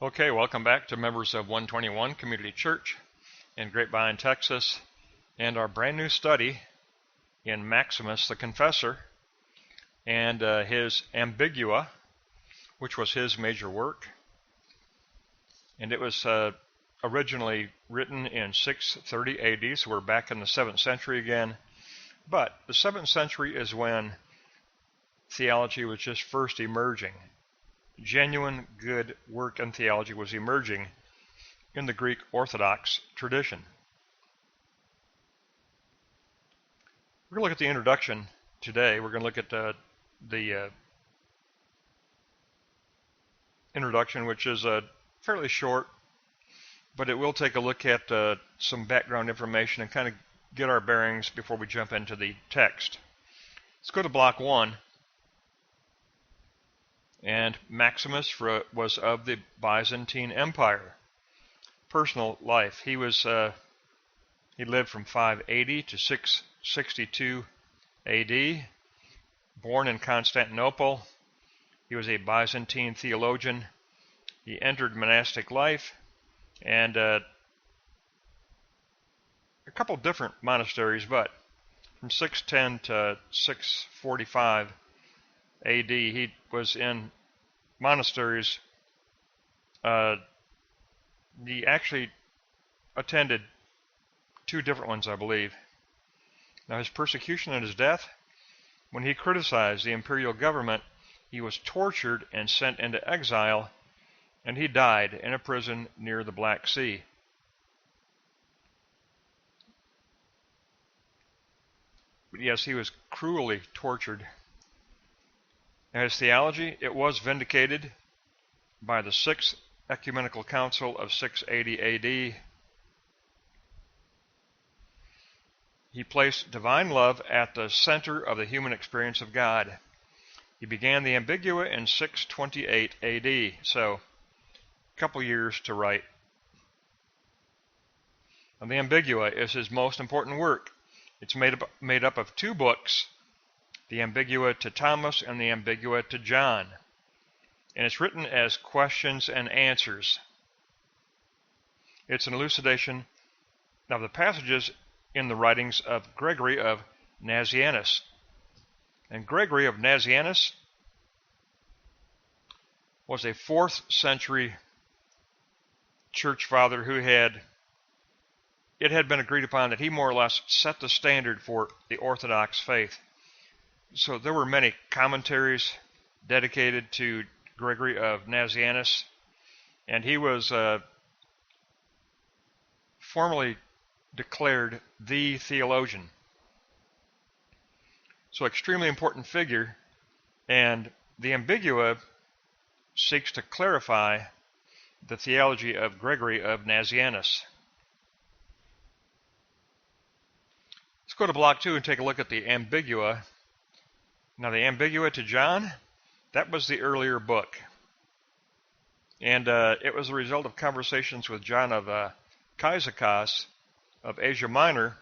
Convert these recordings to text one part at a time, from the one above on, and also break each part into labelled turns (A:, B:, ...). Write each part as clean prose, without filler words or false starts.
A: Okay, welcome back to members of 121 Community Church in Grapevine, Texas, and our brand new study in Maximus the Confessor and his Ambigua, which was his major work. And it was originally written in 630 AD, so we're back in the 7th century again. But the 7th century is when theology was just first emerging. Genuine good work in theology was emerging in the Greek Orthodox tradition. We're going to look at the introduction today. We're going to look at the introduction, which is fairly short, but it will take a look at some background information and kind of get our bearings before we jump into the text. Let's go to block 1. And Maximus was of the Byzantine Empire. Personal life. He lived from 580 to 662 AD. Born in Constantinople. He was a Byzantine theologian. He entered monastic life and a couple different monasteries, but from 610 to 645 AD, he was in monasteries. He actually attended 2 different ones, I believe. Now, his persecution and his death, when he criticized the imperial government, he was tortured and sent into exile, and he died in a prison near the Black Sea. But yes, he was cruelly tortured. His theology, it was vindicated by the 6th Ecumenical Council of 680 AD. He placed divine love at the center of the human experience of God. He began the Ambigua in 628 AD, so a couple years to write. And the Ambigua is his most important work. It's made up of 2 books, the Ambigua to Thomas and the Ambigua to John. And it's written as questions and answers. It's an elucidation of the passages in the writings of Gregory of Nazianzus. And Gregory of Nazianzus was a 4th century church father who it had been agreed upon that he more or less set the standard for the Orthodox faith. So there were many commentaries dedicated to Gregory of Nazianzus, and he was formally declared the theologian. So extremely important figure, and the Ambigua seeks to clarify the theology of Gregory of Nazianzus. Let's go to block 2 and take a look at the Ambigua. Now, the Ambigua to John, that was the earlier book. And it was a result of conversations with John of Vii-Xviii of Asia Minor,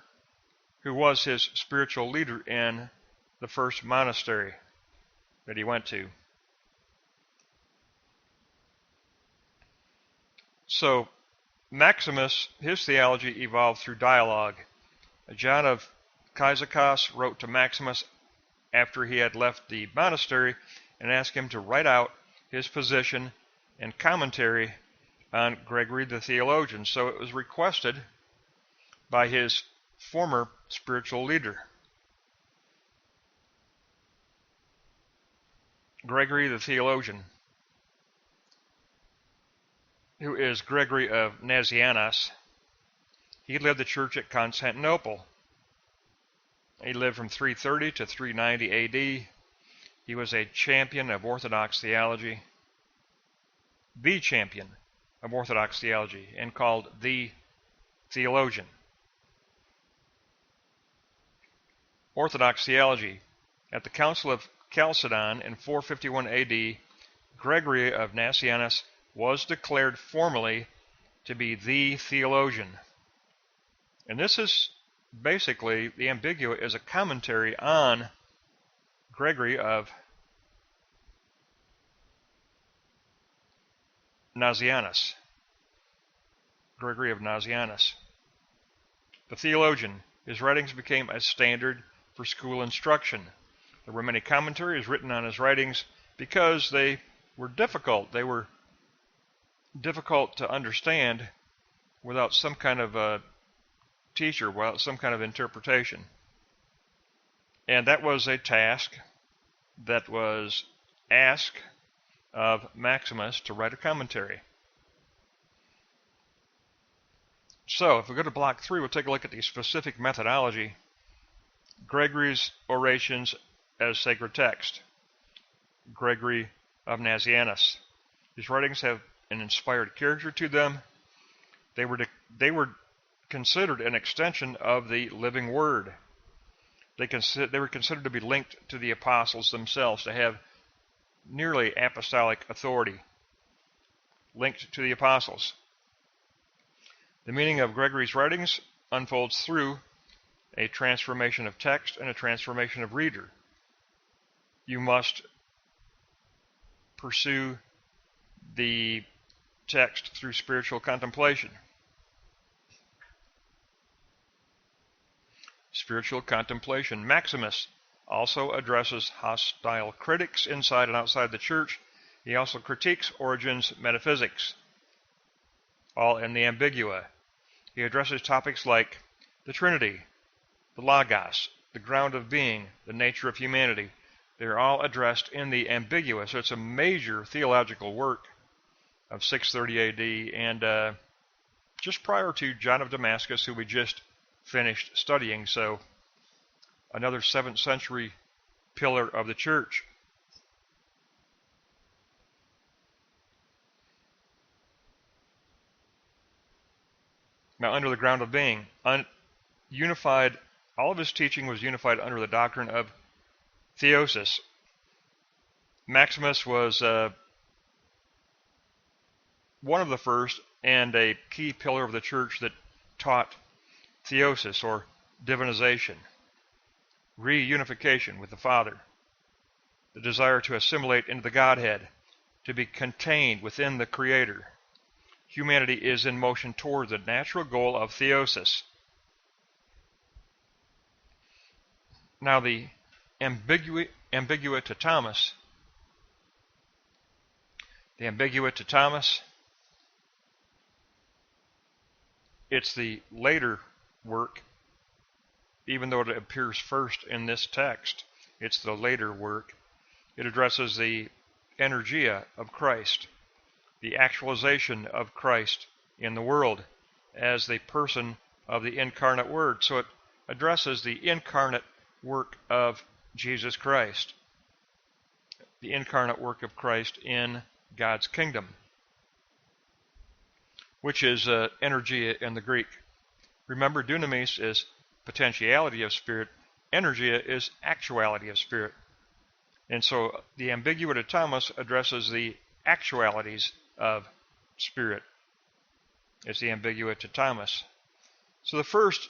A: who was his spiritual leader in the first monastery that he went to. So, Maximus, his theology evolved through dialogue. John of Vii-Xviii wrote to Maximus after he had left the monastery and asked him to write out his position and commentary on Gregory the theologian. So it was requested by his former spiritual leader. Gregory the theologian, who is Gregory of Nazianzus, he led the church at Constantinople. He lived from 330 to 390 AD. He was a champion of Orthodox theology, the champion of Orthodox theology, and called the theologian. Orthodox theology. At the Council of Chalcedon in 451 AD, Gregory of Nazianzus was declared formally to be the theologian. And this is basically, the Ambigua is a commentary on Gregory of Nazianzus. Gregory of Nazianzus. The theologian. His writings became a standard for school instruction. There were many commentaries written on his writings because they were difficult. They were difficult to understand without some kind of a teacher, without some kind of interpretation. And that was a task that was asked of Maximus to write a commentary. So, if we go to block 3, we'll take a look at the specific methodology. Gregory's orations as sacred text. Gregory of Nazianzus. His writings have an inspired character to them. They were considered an extension of the living Word. They were considered to be linked to the apostles themselves, to have nearly apostolic authority, linked to the apostles. The meaning of Gregory's writings unfolds through a transformation of text and a transformation of reader. You must pursue the text through spiritual contemplation. Spiritual contemplation. Maximus also addresses hostile critics inside and outside the church. He also critiques Origen's metaphysics, all in the Ambigua. He addresses topics like the Trinity, the Logos, the ground of being, the nature of humanity. They're all addressed in the Ambigua, so it's a major theological work of 630 AD, and just prior to John of Damascus, who we just finished studying, so another 7th century pillar of the church. Now, under the ground of being, unified, all of his teaching was unified under the doctrine of theosis. Maximus was one of the first and a key pillar of the church that taught theosis, or divinization, reunification with the Father, the desire to assimilate into the Godhead, to be contained within the Creator. Humanity is in motion toward the natural goal of theosis. Now, the Ambigua to Thomas. The Ambigua to Thomas, it's the later work, even though it appears first in this text. It's the later work. It addresses the energia of Christ, the actualization of Christ in the world as the person of the incarnate Word. So it addresses the incarnate work of Jesus Christ, the incarnate work of Christ in God's kingdom, which is energia in the Greek. Remember, dunamis is potentiality of spirit, energia is actuality of spirit. And so the Ambigua to Thomas addresses the actualities of spirit. It's the Ambigua to Thomas. So the first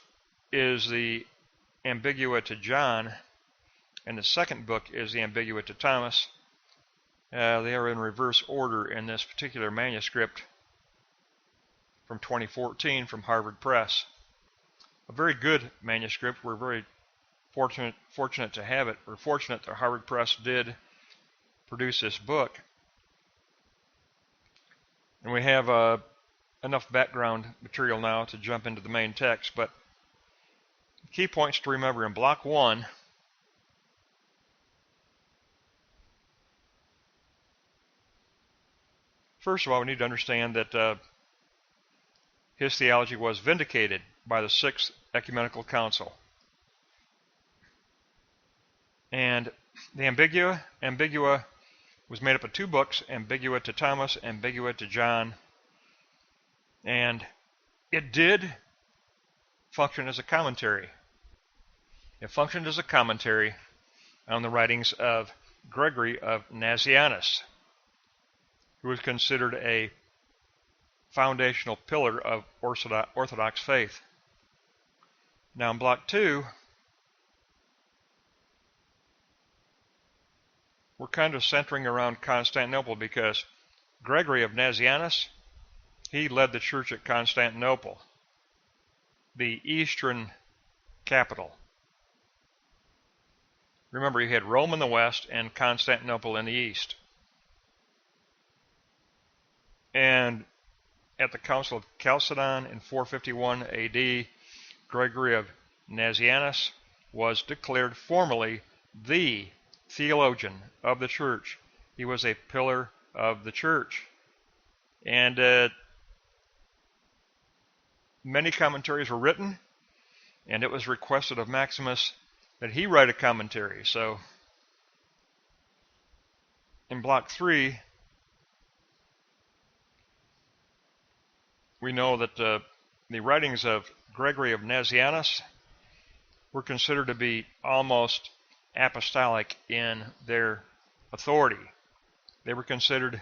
A: is the Ambigua to John, and the second book is the Ambigua to Thomas. They are in reverse order in this particular manuscript from 2014 from Harvard Press. A very good manuscript. We're very fortunate to have it. We're fortunate that Harvard Press did produce this book. And we have enough background material now to jump into the main text, but key points to remember in block 1. First of all, we need to understand that his theology was vindicated by the 6th Ecumenical Council. And the Ambigua was made up of 2 books, Ambigua to Thomas, Ambigua to John. And it did function as a commentary. It functioned as a commentary on the writings of Gregory of Nazianzus, who was considered a foundational pillar of Orthodox faith. Now in block 2, we're kind of centering around Constantinople because Gregory of Nazianzus, he led the church at Constantinople, the Eastern capital. Remember, you had Rome in the west and Constantinople in the east. And at the Council of Chalcedon in 451 AD, Gregory of Nazianzus was declared formally the theologian of the church. He was a pillar of the church. And many commentaries were written, and it was requested of Maximus that he write a commentary. So in Block 3, we know that the writings of Gregory of Nazianzus were considered to be almost apostolic in their authority. They were considered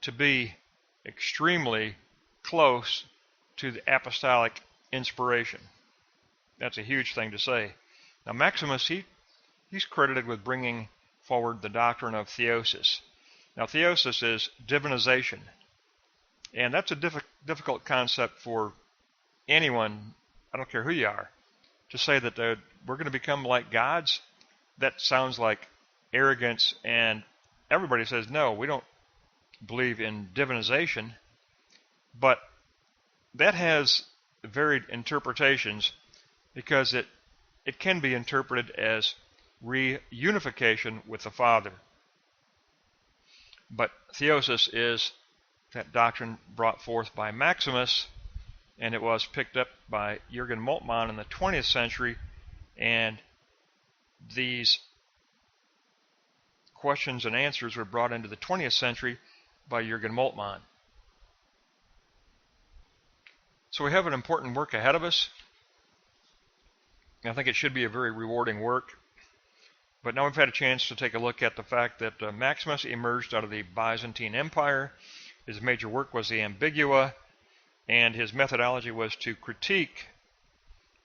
A: to be extremely close to the apostolic inspiration. That's a huge thing to say. Now Maximus, he's credited with bringing forward the doctrine of theosis. Now theosis is divinization, and that's a difficult concept for anyone, I don't care who you are, to say that we're going to become like gods. That sounds like arrogance, and everybody says, no, we don't believe in divinization. But that has varied interpretations, because it can be interpreted as reunification with the Father. But theosis is that doctrine brought forth by Maximus, and it was picked up by Jürgen Moltmann in the 20th century, and these questions and answers were brought into the 20th century by Jürgen Moltmann. So we have an important work ahead of us. I think it should be a very rewarding work. But now we've had a chance to take a look at the fact that Maximus emerged out of the Byzantine Empire. His major work was the Ambigua, and his methodology was to critique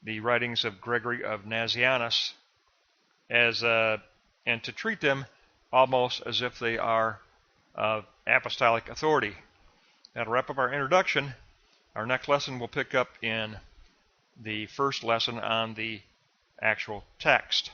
A: the writings of Gregory of Nazianzus and to treat them almost as if they are apostolic authority. That'll wrap up our introduction. Our next lesson will pick up in the first lesson on the actual text.